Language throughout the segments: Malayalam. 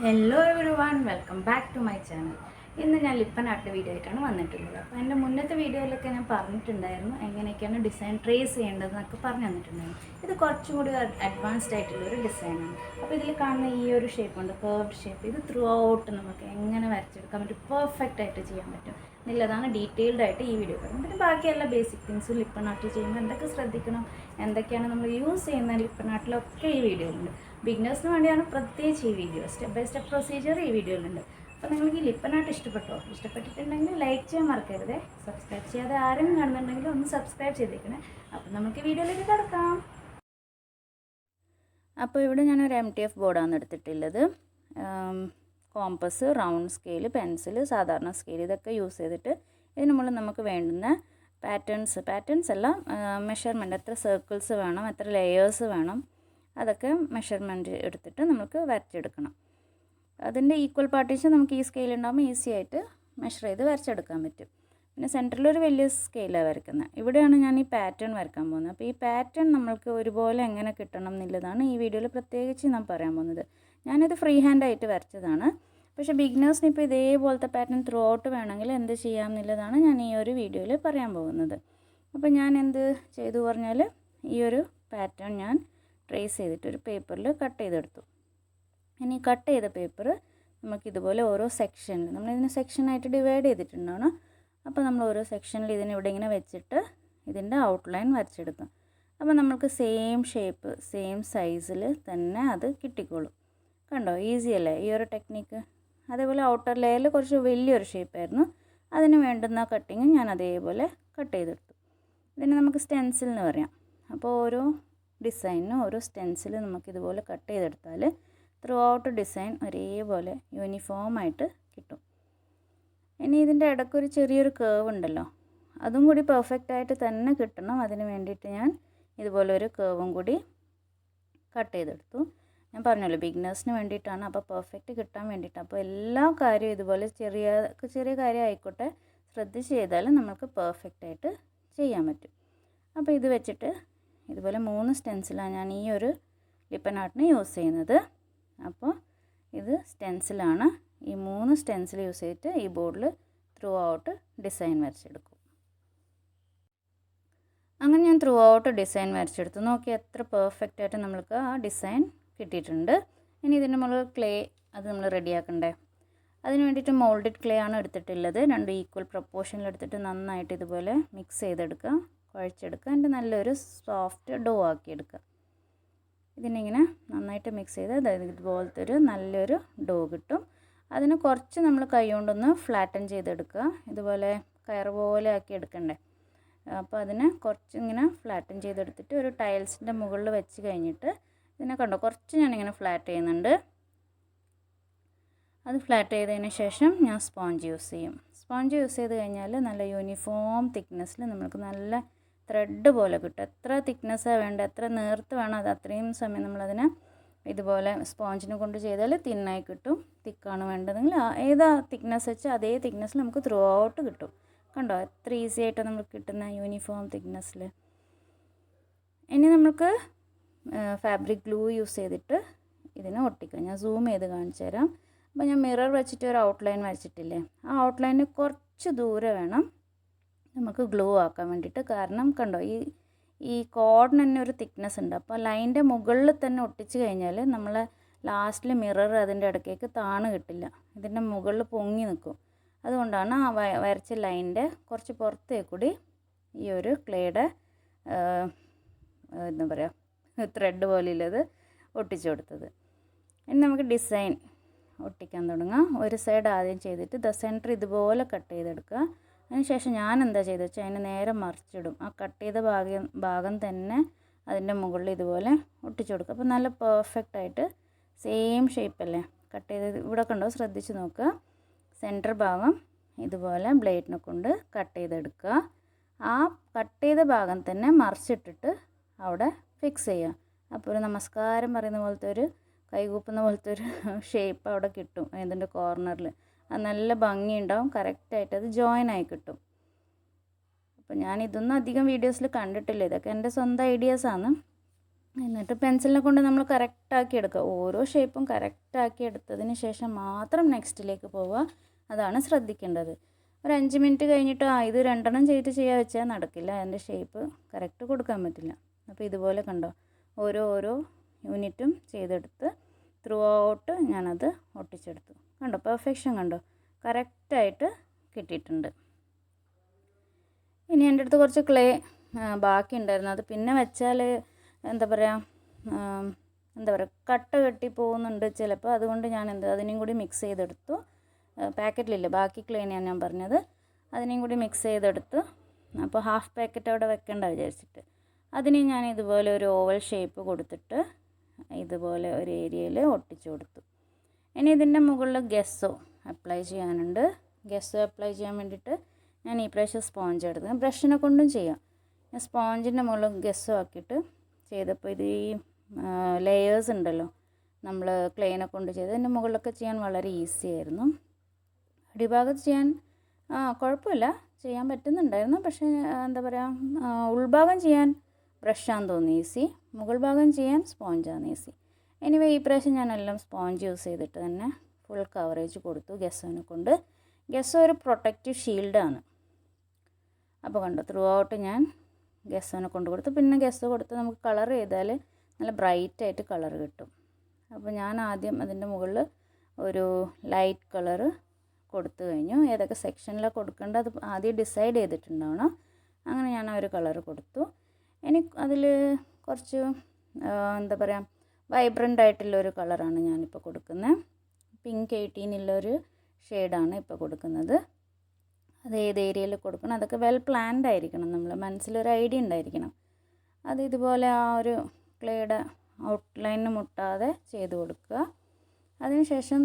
Hello everyone, welcome back to my channel. ഇന്ന് ഞാൻ ലിപ്പൻ ആർട്ട് വീഡിയോ ആയിട്ടാണ് വന്നിട്ടുള്ളത്. അപ്പോൾ എൻ്റെ മുന്നത്തെ വീഡിയോയിലൊക്കെ ഞാൻ പറഞ്ഞിട്ടുണ്ടായിരുന്നു എങ്ങനെയൊക്കെയാണ് ഡിസൈൻ ട്രേസ് ചെയ്യേണ്ടതെന്നൊക്കെ പറഞ്ഞു തന്നിട്ടുണ്ടായിരുന്നു. ഇത് കുറച്ചും കൂടി അഡ്വാൻസ്ഡ് ആയിട്ടുള്ളൊരു ഡിസൈനാണ്. അപ്പോൾ ഇതിൽ കാണുന്ന ഈ ഒരു ഷേപ്പ് ഉണ്ട്, കർവ്ഡ് ഷേപ്പ്, ഇത് ത്രൂ ഔട്ട് നമുക്ക് എങ്ങനെ വരച്ചെടുക്കാൻ പറ്റും, പെർഫെക്റ്റ് ആയിട്ട് ചെയ്യാൻ പറ്റും എന്നുള്ളതാണ് ഡീറ്റെയിൽഡ് ആയിട്ട് ഈ വീഡിയോ പറയുന്നത്. പിന്നെ ബാക്കിയെല്ലാ ബേസിക് തിങ്സും ലിപ്പൻ ആർട്ട് ചെയ്യുമ്പോൾ എന്തൊക്കെ ശ്രദ്ധിക്കണം, എന്തൊക്കെയാണ് നമ്മൾ യൂസ് ചെയ്യുന്ന ലിപ്പൻ ആർട്ടിലൊക്കെ ഈ വീഡിയോയിലുണ്ട്. ബിഗിനേഴ്സിന് വേണ്ടിയാണ് പ്രത്യേകിച്ച് ഈ video, step by step procedure ഈ വീഡിയോയിലുണ്ട്. അപ്പോൾ നിങ്ങൾക്ക് ഈ ലിപ്പൻ ആർട്ട് ഇഷ്ടപ്പെട്ടിട്ടുണ്ടെങ്കിൽ ലൈക്ക് ചെയ്യാൻ മറക്കരുത്. സബ്സ്ക്രൈബ് ചെയ്യാതെ ആരെങ്കിലും കാണുന്നുണ്ടെങ്കിൽ ഒന്ന് സബ്സ്ക്രൈബ് ചെയ്തേക്കണേ. അപ്പോൾ നമുക്ക് വീഡിയോയിലേക്ക് കിടക്കാം. അപ്പോൾ ഇവിടെ ഞാനൊരു MTF ബോർഡാണ് എടുത്തിട്ടുള്ളത്. കോമ്പസ്, റൗണ്ട് സ്കെയിൽ, പെൻസിൽ, സാധാരണ സ്കെയിൽ ഇതൊക്കെ യൂസ് ചെയ്തിട്ട് ഇതിന് മുകളിൽ നമുക്ക് വേണ്ടുന്ന പാറ്റേൺസ് എല്ലാം മെഷർമെൻറ്റ്, എത്ര സർക്കിൾസ് വേണം, എത്ര ലെയേഴ്സ് വേണം, അതൊക്കെ മെഷർമെൻറ്റ് എടുത്തിട്ട് നമുക്ക് വരച്ചെടുക്കണം. അതിൻ്റെ ഈക്വൽ പാർട്ടീഷൻ നമുക്ക് ഈ സ്കെയിൽ ഉണ്ടാകുമ്പോൾ ഈസി ആയിട്ട് മെഷർ ചെയ്ത് വരച്ചെടുക്കാൻ പറ്റും. പിന്നെ സെൻറ്ററിലൊരു വലിയ സ്കെയിലാണ് വരയ്ക്കുന്നത്. ഇവിടെയാണ് ഞാൻ ഈ പാറ്റേൺ വരയ്ക്കാൻ പോകുന്നത്. അപ്പോൾ ഈ പാറ്റേൺ നമ്മൾക്ക് ഒരുപോലെ എങ്ങനെ കിട്ടണം എന്നുള്ളതാണ് ഈ വീഡിയോയിൽ പ്രത്യേകിച്ച് ഞാൻ പറയാൻ പോകുന്നത്. ഞാനിത് ഫ്രീ ഹാൻഡായിട്ട് വരച്ചതാണ്. പക്ഷേ ബിഗിനേഴ്സിന് ഇപ്പോൾ ഇതേപോലത്തെ പാറ്റേൺ ത്രൂ ഔട്ട് വേണമെങ്കിൽ എന്ത് ചെയ്യാം എന്നുള്ളതാണ് ഞാൻ ഈ ഒരു വീഡിയോയിൽ പറയാൻ പോകുന്നത്. അപ്പോൾ ഞാൻ എന്ത് ചെയ്തു പറഞ്ഞാൽ ഈ ഒരു പാറ്റേൺ ഞാൻ ട്രേസ് ചെയ്തിട്ട് ഒരു പേപ്പറിൽ കട്ട് ചെയ്തെടുത്തു. ഇനി കട്ട് ചെയ്ത പേപ്പർ നമുക്കിതുപോലെ ഓരോ സെക്ഷനിൽ, നമ്മളിതിനെ സെക്ഷനായിട്ട് ഡിവൈഡ് ചെയ്തിട്ടുണ്ടാവണം. അപ്പോൾ നമ്മൾ ഓരോ സെക്ഷനിൽ ഇതിനിവിടെ ഇങ്ങനെ വെച്ചിട്ട് ഇതിൻ്റെ ഔട്ട്ലൈൻ വരച്ചെടുക്കും. അപ്പോൾ നമുക്ക് സെയിം ഷേപ്പ്, സെയിം സൈസിൽ തന്നെ അത് കിട്ടിക്കോളും. കണ്ടോ, ഈസി അല്ലേ ഈ ഒരു ടെക്നിക്ക്? അതേപോലെ ഔട്ടർ ലെയറിൽ കുറച്ച് വലിയൊരു ഷേപ്പായിരുന്നു, അതിന് വേണ്ടുന്ന കട്ടിങ് ഞാൻ അതേപോലെ കട്ട് ചെയ്തെടുത്തു. ഇതിനെ നമുക്ക് സ്റ്റെൻസിൽ എന്ന് പറയാം. അപ്പോൾ ഓരോ ഡിസൈനിനും ഓരോ സ്റ്റെൻസിൽ നമുക്കിതുപോലെ കട്ട് ചെയ്തെടുത്താൽ ത്രൂ ഔട്ട് ഡിസൈൻ ഒരേപോലെ യൂണിഫോമായിട്ട് കിട്ടും. ഇനി ഇതിൻ്റെ ഇടയ്ക്കൊരു ചെറിയൊരു കേവ് ഉണ്ടല്ലോ, അതും കൂടി പെർഫെക്റ്റായിട്ട് തന്നെ കിട്ടണം. അതിന് വേണ്ടിയിട്ട് ഞാൻ ഇതുപോലെ ഒരു കേവും കൂടി കട്ട് ചെയ്തെടുത്തു. ഞാൻ പറഞ്ഞല്ലോ ബിഗിനേഴ്സിന് വേണ്ടിയിട്ടാണ്, അപ്പോൾ പെർഫെക്റ്റ് കിട്ടാൻ വേണ്ടിയിട്ടാണ്. അപ്പോൾ എല്ലാ കാര്യവും ഇതുപോലെ ചെറിയ ചെറിയ കാര്യം ആയിക്കോട്ടെ ശ്രദ്ധിച്ച് ചെയ്താൽ നമുക്ക് പെർഫെക്റ്റായിട്ട് ചെയ്യാൻ പറ്റും. അപ്പോൾ ഇത് വെച്ചിട്ട് ഇതുപോലെ 3 സ്റ്റെൻസിലാണ് ഞാൻ ഈ ഒരു ലിപ്പൻ ആർട്ടിന് യൂസ് ചെയ്യുന്നത്. അപ്പോൾ ഇത് സ്റ്റെൻസിലാണ്. ഈ 3 സ്റ്റെൻസിൽ യൂസ് ചെയ്തിട്ട് ഈ ബോർഡിൽ ത്രൂ ഔട്ട് ഡിസൈൻ വരച്ചെടുക്കും. അങ്ങനെ ഞാൻ ത്രൂ ഔട്ട് ഡിസൈൻ വരച്ചെടുത്തു. നോക്കി എത്ര പെർഫെക്റ്റ് ആയിട്ട് നമ്മൾക്ക് ആ ഡിസൈൻ കിട്ടിയിട്ടുണ്ട്. ഇനി ഇതിന് നമ്മൾ ക്ലേ അത് നമ്മൾ റെഡിയാക്കണ്ടേ. അതിന് വേണ്ടിയിട്ട് മോൾഡഡ് ക്ലേ ആണ് എടുത്തിട്ടുള്ളത്. 2 ഈക്വൽ പ്രപ്പോർഷനിൽ എടുത്തിട്ട് നന്നായിട്ട് ഇതുപോലെ മിക്സ് ചെയ്തെടുക്കുക, കുഴച്ചെടുക്കുക. അതിൻ്റെ നല്ലൊരു സോഫ്റ്റ് ഡോ ആക്കിയെടുക്കുക. ഇതിനിങ്ങനെ നന്നായിട്ട് മിക്സ് ചെയ്ത് അതായത് ഇതുപോലത്തെ ഒരു നല്ലൊരു ഡോ കിട്ടും. അതിന് കുറച്ച് നമ്മൾ കൈ കൊണ്ടൊന്ന് ഫ്ലാറ്റൻ ചെയ്തെടുക്കുക. ഇതുപോലെ കയറ് പോലെ ആക്കി എടുക്കണ്ടേ. അപ്പോൾ അതിനെ കുറച്ച് ഇങ്ങനെ ഫ്ലാറ്റൻ ചെയ്തെടുത്തിട്ട് ഒരു ടൈൽസിൻ്റെ മുകളിൽ വെച്ച് കഴിഞ്ഞിട്ട് ഇതിനെ കണ്ടോ കുറച്ച് ഞാനിങ്ങനെ ഫ്ലാറ്റ് ചെയ്യുന്നുണ്ട്. അത് ഫ്ലാറ്റ് ചെയ്തതിന് ശേഷം ഞാൻ സ്പോഞ്ച് യൂസ് ചെയ്യും. സ്പോഞ്ച് യൂസ് ചെയ്ത് കഴിഞ്ഞാൽ നല്ല യൂണിഫോം തിക്നെസ്സിൽ നമുക്ക് നല്ല ത്രെഡ് പോലെ കിട്ടും. എത്ര തിക്നെസ്സാണ് വേണ്ടത്, എത്ര നേർത്ത് വേണം, അത് അത്രയും സമയം നമ്മളതിനെ ഇതുപോലെ സ്പോഞ്ചിനെ കൊണ്ട് ചെയ്താൽ തിന്നായി കിട്ടും. തിക്കാണ് വേണ്ടതെങ്കിൽ ഏതാ തിക്നെസ് വെച്ചാൽ അതേ തിക്നെസ്സിൽ നമുക്ക് ത്രൂ ഔട്ട് കിട്ടും. കണ്ടോ എത്ര ഈസി ആയിട്ട് നമുക്ക് കിട്ടുന്ന യൂണിഫോം തിക്നെസ്സിൽ. ഇനി നമുക്ക് ഫാബ്രിക് ഗ്ലൂ യൂസ് ചെയ്തിട്ട് ഇതിനെ ഒട്ടിക്കാം. ഞാൻ സൂം ചെയ്ത് കാണിച്ചു തരാം. അപ്പോൾ ഞാൻ മിറർ വെച്ചിട്ട് ഒരു ഔട്ട്ലൈൻ വരച്ചിട്ടില്ലേ, ആ ഔട്ട്ലൈന് കുറച്ച് ദൂരെ വേണം നമുക്ക് ഗ്ലൂ ആക്കാൻ വേണ്ടിയിട്ട്. കാരണം കണ്ടോ ഈ കോഡിന് തന്നെ ഒരു തിക്നെസ് ഉണ്ട്. അപ്പോൾ ലൈൻ്റെ മുകളിൽ തന്നെ ഒട്ടിച്ച് കഴിഞ്ഞാൽ നമ്മൾ ലാസ്റ്റിൽ മിറർ അതിൻ്റെ ഇടയ്ക്കേക്ക് താണ് കിട്ടില്ല, ഇതിൻ്റെ മുകളിൽ പൊങ്ങി നിൽക്കും. അതുകൊണ്ടാണ് ആ വരച്ച ലൈൻ്റെ കുറച്ച് പുറത്തേ കൂടി ഈ ഒരു ക്ലേയുടെ എന്താ പറയുക ത്രെഡ് പോലെയുള്ളത് ഒട്ടിച്ചു കൊടുത്തത്. ഇനി നമുക്ക് ഡിസൈൻ ഒട്ടിക്കാൻ തുടങ്ങാം. ഒരു സൈഡ് ആദ്യം ചെയ്തിട്ട് സെൻറ്റർ ഇതുപോലെ കട്ട് ചെയ്തെടുക്കുക. അതിനുശേഷം ഞാൻ എന്താ ചെയ്തെന്ന് വെച്ചാൽ അതിന് നേരെ മറിച്ചിടും. ആ കട്ട് ചെയ്ത ഭാഗം തന്നെ അതിൻ്റെ മുകളിൽ ഇതുപോലെ ഒട്ടിച്ചു കൊടുക്കുക. അപ്പോൾ നല്ല പെർഫെക്റ്റായിട്ട് സെയിം ഷേപ്പല്ലേ കട്ട് ചെയ്ത്. ഇവിടെ കണ്ടോ ശ്രദ്ധിച്ച് നോക്കുക. സെൻറ്റർ ഭാഗം ഇതുപോലെ ബ്ലേഡിനെ കൊണ്ട് കട്ട് ചെയ്തെടുക്കുക. ആ കട്ട് ചെയ്ത ഭാഗം തന്നെ മറിച്ചിട്ടിട്ട് അവിടെ ഫിക്സ് ചെയ്യുക. അപ്പോൾ ഒരു നമസ്കാരം പറയുന്ന പോലത്തെ ഒരു കൈകൂപ്പുന്ന പോലത്തെ ഒരു ഷേപ്പ് അവിടെ കിട്ടും ഇതിൻ്റെ കോർണറിൽ. അത് നല്ല ഭംഗിയുണ്ടാവും, കറക്റ്റായിട്ട് അത് ജോയിൻ ആയി കിട്ടും. അപ്പോൾ ഞാൻ ഇതൊന്നും അധികം വീഡിയോസിൽ കണ്ടിട്ടില്ല, ഇതൊക്കെ എൻ്റെ സ്വന്തം ഐഡിയാസാണ്. എന്നിട്ട് പെൻസിലിനെ കൊണ്ട് നമ്മൾ കറക്റ്റാക്കി എടുക്കുക. ഓരോ ഷേപ്പും കറക്റ്റാക്കി എടുത്തതിന് ശേഷം മാത്രം നെക്സ്റ്റിലേക്ക് പോവുക. അതാണ് ശ്രദ്ധിക്കേണ്ടത്. ഒരു 5 മിനിറ്റ് കഴിഞ്ഞിട്ട് ഇത് 2 ചെയ്ത് ചെയ്യാൻ വെച്ചാൽ നടക്കില്ല. അതിൻ്റെ ഷേപ്പ് കറക്റ്റ് കൊടുക്കാൻ പറ്റില്ല. അപ്പോൾ ഇതുപോലെ കണ്ടോ, ഓരോ യൂണിറ്റും ചെയ്തെടുത്ത് ത്രൂ ഔട്ട് ഞാനത് ഒട്ടിച്ചെടുത്തു. കണ്ടോ, പെർഫെക്ഷൻ കണ്ടോ, കറക്റ്റായിട്ട് കിട്ടിയിട്ടുണ്ട്. ഇനി എൻ്റെ അടുത്ത് കുറച്ച് ക്ലേ ബാക്കി ഉണ്ടായിരുന്നു. അത് പിന്നെ വെച്ചാൽ എന്താ പറയുക കട്ട കെട്ടി പോകുന്നുണ്ട് ചിലപ്പോൾ. അതുകൊണ്ട് ഞാൻ അതിനെയും കൂടി മിക്സ് ചെയ്തെടുത്തു. പാക്കറ്റിലില്ല, ബാക്കി ക്ലേനെയാണ് ഞാൻ പറഞ്ഞത്. അതിനെയും കൂടി മിക്സ് ചെയ്തെടുത്ത് അപ്പോൾ ഹാഫ് പാക്കറ്റ് അവിടെ വെക്കേണ്ട വിചാരിച്ചിട്ട് അതിന് ഞാൻ ഇതുപോലെ ഒരു ഓവൽ ഷേപ്പ് കൊടുത്തിട്ട് ഇതുപോലെ ഒരു ഏരിയയിൽ ഒട്ടിച്ചു കൊടുത്തു. ഇനി ഇതിൻ്റെ മുകളിൽ ഗെസ്സോ അപ്ലൈ ചെയ്യാനുണ്ട്. ഗെസ്സോ അപ്ലൈ ചെയ്യാൻ വേണ്ടിയിട്ട് ഞാൻ ഈ പ്രാവശ്യം സ്പോഞ്ച് എടുത്ത്, ബ്രഷിനെ കൊണ്ടും ചെയ്യാം. ഞാൻ സ്പോഞ്ചിൻ്റെ മുകളിൽ ഗെസ്സോ ആക്കിയിട്ട് ചെയ്തപ്പോൾ ഇത് ഈ ലെയേഴ്സ് ഉണ്ടല്ലോ നമ്മൾ ക്ലേനെ കൊണ്ട് ചെയ്ത് അതിൻ്റെ മുകളിലൊക്കെ ചെയ്യാൻ വളരെ ഈസി ആയിരുന്നു. അടിഭാഗത്ത് ചെയ്യാൻ കുഴപ്പമില്ല, ചെയ്യാൻ പറ്റുന്നുണ്ടായിരുന്നു. പക്ഷേ എന്താ പറയുക, ഉൾഭാഗം ചെയ്യാൻ ബ്രഷാന്ന് തോന്നി ഈസി, മുകൾ ഭാഗം ചെയ്യാൻ സ്പോഞ്ചാണ് ഈസി. എനിവേ ഈ പ്രാവശ്യം ഞാനെല്ലാം സ്പോഞ്ച് യൂസ് ചെയ്തിട്ട് തന്നെ ഫുൾ കവറേജ് കൊടുത്തു ഗെസ്സോനെ കൊണ്ട്. ഗെസ്സോ ഒരു പ്രൊട്ടക്റ്റീവ് ഷീൽഡാണ്. അപ്പോൾ കണ്ടോ, ത്രൂ ഔട്ട് ഞാൻ ഗെസ്സോനെ കൊണ്ട് കൊടുത്തു. പിന്നെ ഗെസ്സോ കൊടുത്ത് നമുക്ക് കളർ ചെയ്താൽ നല്ല ബ്രൈറ്റായിട്ട് കളർ കിട്ടും. അപ്പോൾ ഞാൻ ആദ്യം അതിൻ്റെ മുകളിൽ ഒരു ലൈറ്റ് കളറ് കൊടുത്തു കഴിഞ്ഞു. ഏതൊക്കെ സെക്ഷനിലാണ് കൊടുക്കേണ്ടത് അത് ആദ്യം ഡിസൈഡ് ചെയ്തിട്ടുണ്ടാവണം. അങ്ങനെ ഞാൻ ഒരു കളർ കൊടുത്തു. ഇനി അതിൽ കുറച്ച് എന്താ പറയുക, വൈബ്രൻ്റ് ആയിട്ടുള്ളൊരു കളറാണ് ഞാനിപ്പോൾ കൊടുക്കുന്നത്. പിങ്ക് 18 ഷെയ്ഡാണ് ഇപ്പോൾ കൊടുക്കുന്നത്. അത് ഏത് ഏരിയയിൽ കൊടുക്കണം അതൊക്കെ വെൽ പ്ലാൻഡ് ആയിരിക്കണം. നമ്മൾ മനസ്സിലൊരു ഐഡിയ ഉണ്ടായിരിക്കണം. അത് ഇതുപോലെ ആ ഒരു ക്ലേയുടെ ഔട്ട്ലൈനിന് മുട്ടാതെ ചെയ്ത് കൊടുക്കുക. അതിനുശേഷം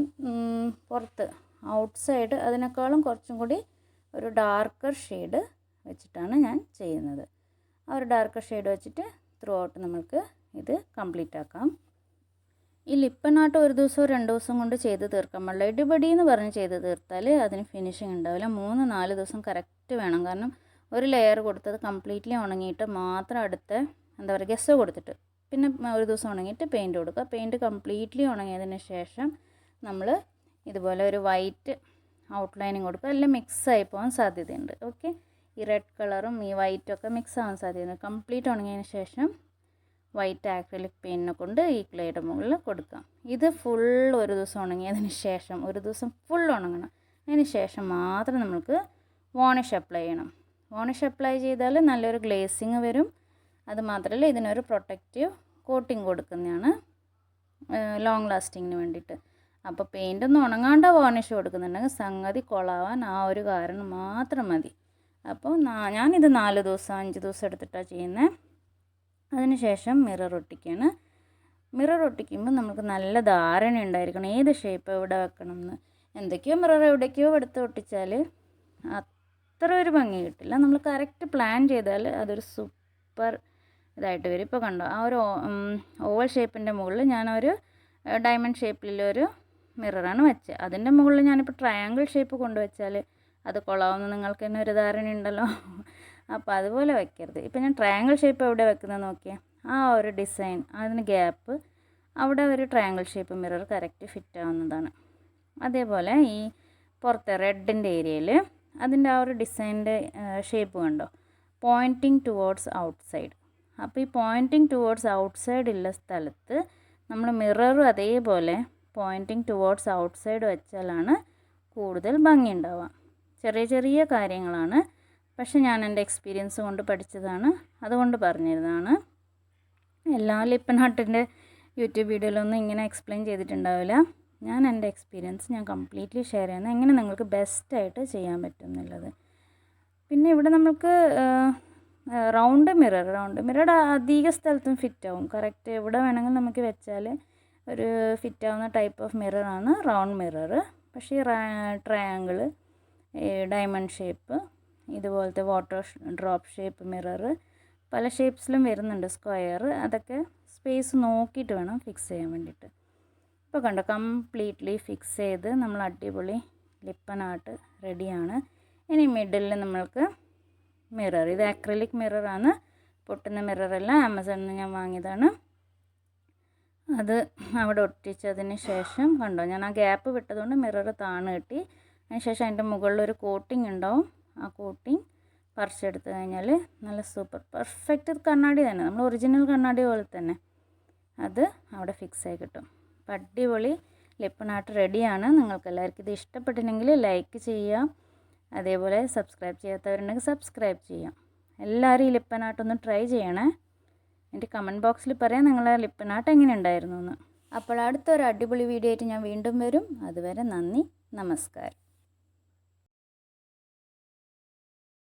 പുറത്ത് ഔട്ട്സൈഡ് അതിനേക്കാളും കുറച്ചും കൂടി ഒരു ഡാർക്കർ ഷെയ്ഡ് വെച്ചിട്ടാണ് ഞാൻ ചെയ്യുന്നത്. ആ ഒരു ഡാർക്കർ ഷെയ്ഡ് വെച്ചിട്ട് ത്രൂ ഔട്ട് നമുക്ക് ഇത് കംപ്ലീറ്റ് ആക്കാം. ഈ ലിപ്പനാട്ട് ഒരു ദിവസമോ 2 ദിവസം കൊണ്ട് ചെയ്ത് തീർക്കാൻ പാടില്ല. ഇടിപടി എന്ന് പറഞ്ഞ് ചെയ്ത് തീർത്താൽ അതിന് ഫിനിഷിങ് ഉണ്ടാവില്ല. 3-4 ദിവസം കറക്റ്റ് വേണം. കാരണം ഒരു ലെയർ കൊടുത്തത് കംപ്ലീറ്റ്ലി ഉണങ്ങിയിട്ട് മാത്രം അടുത്ത എന്താ പറയുക ഗെസ്സോ കൊടുത്തിട്ട് പിന്നെ ഒരു ദിവസം ഉണങ്ങിയിട്ട് പെയിൻറ്റ് കൊടുക്കുക. പെയിൻറ്റ് കംപ്ലീറ്റ്ലി ഉണങ്ങിയതിന് ശേഷം നമ്മൾ ഇതുപോലെ ഒരു വൈറ്റ് ഔട്ട്ലൈനിങ് കൊടുക്കുക. എല്ലാം മിക്സായി പോകാൻ സാധ്യതയുണ്ട്. ഓക്കെ, ഈ റെഡ് കളറും ഈ വൈറ്റും ഒക്കെ മിക്സ് ആവാൻ സാധ്യതയുണ്ട്. കംപ്ലീറ്റ് ഉണങ്ങിയതിന് ശേഷം വൈറ്റ് ആക്രിലിക് പെയിൻറ്റിനെ കൊണ്ട് ഈ ക്ലേയുടെ മുകളിൽ കൊടുക്കാം. ഇത് ഫുൾ ഒരു ദിവസം ഉണങ്ങിയതിന് ശേഷം, ഒരു ദിവസം ഫുൾ ഉണങ്ങണം. അതിന് ശേഷം മാത്രം നമുക്ക് വാർണിഷ് അപ്ലൈ ചെയ്യണം. വാർണിഷ് അപ്ലൈ ചെയ്താൽ നല്ലൊരു ഗ്ലേസിങ് വരും. അതുമാത്രമല്ല ഇതിനൊരു പ്രൊട്ടക്റ്റീവ് കോട്ടിങ് കൊടുക്കുന്നതാണ് ലോങ് ലാസ്റ്റിങ്ങിന് വേണ്ടിയിട്ട്. അപ്പോൾ പെയിൻ്റൊന്നും ഉണങ്ങാണ്ട വാർണിഷ് കൊടുക്കുന്നുണ്ടെങ്കിൽ സംഗതി കൊളാവാൻ ആ ഒരു കാരണം മാത്രം മതി. അപ്പോൾ ഞാനിത് 4 ദിവസം 5 ദിവസം എടുത്തിട്ടാണ് ചെയ്യുന്നത്. അതിനുശേഷം മിറർ ഒട്ടിക്കുകയാണ്. മിറർ ഒട്ടിക്കുമ്പോൾ നമുക്ക് നല്ല ധാരണ ഉണ്ടായിരിക്കണം ഏത് ഷേപ്പ് എവിടെ വെക്കണം എന്ന്. എന്തൊക്കെയോ മിറർ എവിടേക്കോ എടുത്ത് ഒട്ടിച്ചാൽ അത്ര ഒരു ഭംഗി കിട്ടില്ല. നമ്മൾ കറക്റ്റ് പ്ലാൻ ചെയ്താൽ അതൊരു സൂപ്പർ ഇതായിട്ട് വരും. ഇപ്പോൾ കണ്ടോ, ആ ഒരു ഓവൽ ഷേപ്പിൻ്റെ മുകളിൽ ഞാനൊരു ഡയമണ്ട് ഷേപ്പിലൊരു മിററാണ് വെച്ചത്. അതിൻ്റെ മുകളിൽ ഞാനിപ്പോൾ ട്രയാങ്കിൾ ഷേപ്പ് കൊണ്ടുവച്ചാൽ അത് കൊള്ളാവുന്ന നിങ്ങൾക്ക് തന്നെ ഒരു ധാരണ ഉണ്ടല്ലോ. അപ്പോൾ അതുപോലെ വയ്ക്കരുത്. ഇപ്പോൾ ഞാൻ ട്രയാങ്കിൾ ഷേപ്പ് എവിടെ വെക്കുന്നത് നോക്കിയാൽ ആ ഒരു ഡിസൈൻ അതിന് ഗ്യാപ്പ് അവിടെ ഒരു triangle shape mirror correct fit ആവുന്നതാണ്. അതേപോലെ ഈ പുറത്തെ റെഡിൻ്റെ ഏരിയയിൽ അതിൻ്റെ ആ ഒരു ഡിസൈനിൻ്റെ ഷേപ്പ് കണ്ടോ, പോയിൻറ്റിങ് ടുവേർഡ്സ് ഔട്ട്സൈഡ്. അപ്പോൾ ഈ പോയിൻറ്റിങ് ടുവേർഡ്സ് ഔട്ട്സൈഡ് ഉള്ള സ്ഥലത്ത് നമ്മൾ മിററും അതേപോലെ പോയിൻറ്റിങ് ടുവേർഡ്സ് ഔട്ട്സൈഡ് വെച്ചാലാണ് കൂടുതൽ ഭംഗി ഉണ്ടാവുക. ചെറിയ ചെറിയ കാര്യങ്ങളാണ്, പക്ഷെ ഞാൻ എൻ്റെ എക്സ്പീരിയൻസ് കൊണ്ട് പഠിച്ചതാണ്, അതുകൊണ്ട് പറഞ്ഞിരുന്നതാണ്. എല്ലാ ലിപ്പനാട്ടിൻ്റെ യൂട്യൂബ് വീഡിയോയിലൊന്നും ഇങ്ങനെ എക്സ്പ്ലെയിൻ ചെയ്തിട്ടുണ്ടാവില്ല. ഞാൻ എൻ്റെ എക്സ്പീരിയൻസ് ഞാൻ കംപ്ലീറ്റ്ലി ഷെയർ ചെയ്യുന്നത് എങ്ങനെ നിങ്ങൾക്ക് ബെസ്റ്റായിട്ട് ചെയ്യാൻ പറ്റും എന്നുള്ളത്. പിന്നെ ഇവിടെ നമുക്ക് റൗണ്ട് മിറർ അധിക സ്ഥലത്തും ഫിറ്റാവും. കറക്റ്റ് എവിടെ വേണമെങ്കിലും നമുക്ക് വെച്ചാൽ ഒരു ഫിറ്റാവുന്ന ടൈപ്പ് ഓഫ് മിററാണ് റൗണ്ട് മിറർ. പക്ഷേ ഈ ട്രയാങ്കിൾ, ഡയമണ്ട് ഷേപ്പ്, ഇതുപോലത്തെ വാട്ടർ ഡ്രോപ്പ് ഷേപ്പ് മിറർ പല ഷേപ്സിലും വരുന്നുണ്ട്, സ്ക്വയർ, അതൊക്കെ സ്പേസ് നോക്കിയിട്ട് വേണം ഫിക്സ് ചെയ്യാൻ വേണ്ടിയിട്ട്. ഇപ്പോൾ കണ്ടോ, കംപ്ലീറ്റ്ലി ഫിക്സ് ചെയ്ത് നമ്മൾ അടിപൊളി ലിപ്പനാട്ട് റെഡിയാണ്. ഇനി മിഡിലിൽ നമ്മൾക്ക് മിറർ, ഇത് അക്രിലിക് മിററാണ്, പൊട്ടുന്ന മിററല്ല, ആമസോണിൽ നിന്ന് ഞാൻ വാങ്ങിയതാണ്. അത് അവിടെ ഒട്ടിച്ചതിന് ശേഷം കണ്ടോ, ഞാൻ ആ ഗ്യാപ്പ് വിട്ടതുകൊണ്ട് മിറർ താന്ന് കിട്ടി. അതിന് ശേഷം അതിൻ്റെ മുകളിലൊരു കോട്ടിംഗ് ഉണ്ടാവും. ആ കോട്ടിംഗ് പറിച്ചെടുത്ത് കഴിഞ്ഞാൽ നല്ല സൂപ്പർ പെർഫെക്റ്റ് കണ്ണാടി തന്നെ, നമ്മൾ ഒറിജിനൽ കണ്ണാടി പോലെ തന്നെ അത് അവിടെ ഫിക്സായി കിട്ടും. അപ്പം അടിപൊളി ലിപ്പ് ആർട്ട് റെഡിയാണ്. നിങ്ങൾക്ക് എല്ലാവർക്കും ഇത് ഇഷ്ടപ്പെട്ടിട്ടുണ്ടെങ്കിൽ ലൈക്ക് ചെയ്യാം. അതേപോലെ സബ്സ്ക്രൈബ് ചെയ്യാത്തവരുണ്ടെങ്കിൽ സബ്സ്ക്രൈബ് ചെയ്യാം. എല്ലാവരും ഈ ലിപ്പ് ആർട്ട് ഒന്ന് ട്രൈ ചെയ്യണേ. എൻ്റെ കമൻറ്റ് ബോക്സിൽ പറയാം നിങ്ങളെ ലിപ്പ് ആർട്ട് എങ്ങനെ ഉണ്ടായിരുന്നു എന്ന്. അപ്പോൾ അടുത്തൊരു അടിപൊളി വീഡിയോ ആയിട്ട് ഞാൻ വീണ്ടും വരും. അതുവരെ നന്ദി, നമസ്കാരം.